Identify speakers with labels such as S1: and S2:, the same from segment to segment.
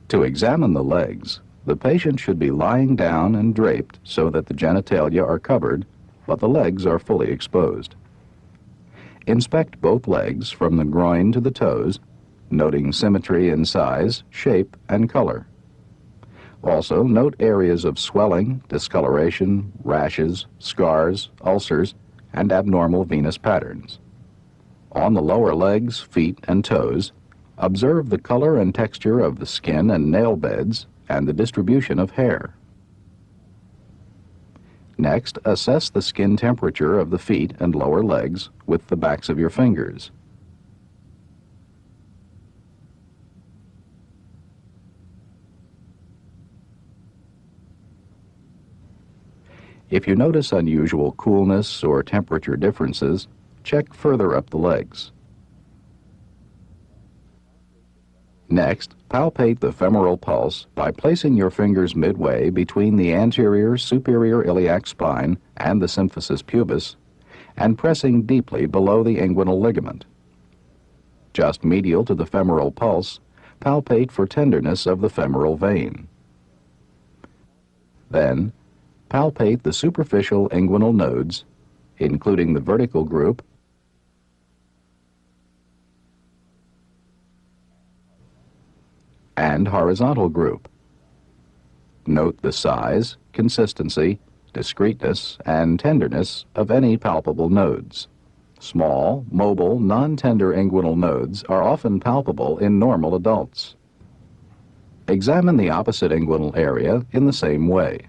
S1: To examine the legs, the patient should be lying down and draped so that the genitalia are covered, but the legs are fully exposed. Inspect both legs from the groin to the toes, noting symmetry in size, shape, and color. Also, note areas of swelling, discoloration, rashes, scars, ulcers, and abnormal venous patterns. On the lower legs, feet, and toes, observe the color and texture of the skin and nail beds and the distribution of hair. Next, assess the skin temperature of the feet and lower legs with the backs of your fingers. If you notice unusual coolness or temperature differences, check further up the legs. Next, palpate the femoral pulse by placing your fingers midway between the anterior superior iliac spine and the symphysis pubis and pressing deeply below the inguinal ligament. Just medial to the femoral pulse, palpate for tenderness of the femoral vein. Then, palpate the superficial inguinal nodes, including the vertical group and horizontal group. Note the size, consistency, discreteness, and tenderness of any palpable nodes. Small, mobile, non-tender inguinal nodes are often palpable in normal adults. Examine the opposite inguinal area in the same way.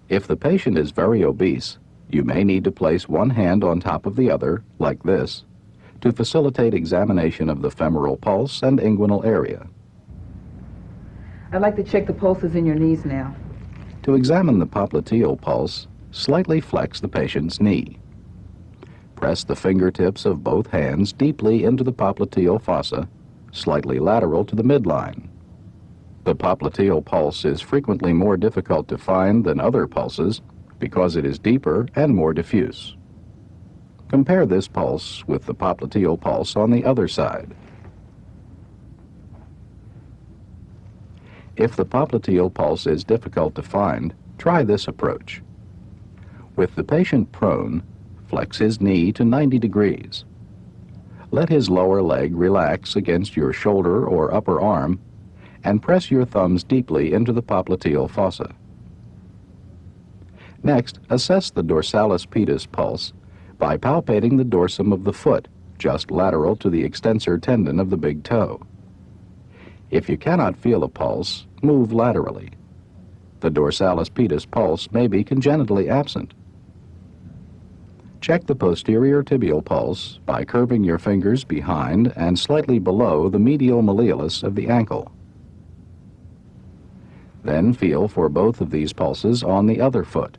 S1: If the patient is very obese, you may need to place one hand on top of the other, like this, to facilitate examination of the femoral pulse and inguinal area.
S2: I'd like to check the pulses in your knees now.
S1: To examine the popliteal pulse, slightly flex the patient's knee. Press the fingertips of both hands deeply into the popliteal fossa, slightly lateral to the midline. The popliteal pulse is frequently more difficult to find than other pulses because it is deeper and more diffuse. Compare this pulse with the popliteal pulse on the other side. If the popliteal pulse is difficult to find, try this approach. With the patient prone, flex his knee to 90 degrees. Let his lower leg relax against your shoulder or upper arm and press your thumbs deeply into the popliteal fossa. Next, assess the dorsalis pedis pulse by palpating the dorsum of the foot, just lateral to the extensor tendon of the big toe. If you cannot feel a pulse, move laterally. The dorsalis pedis pulse may be congenitally absent. Check the posterior tibial pulse by curving your fingers behind and slightly below the medial malleolus of the ankle. Then feel for both of these pulses on the other foot.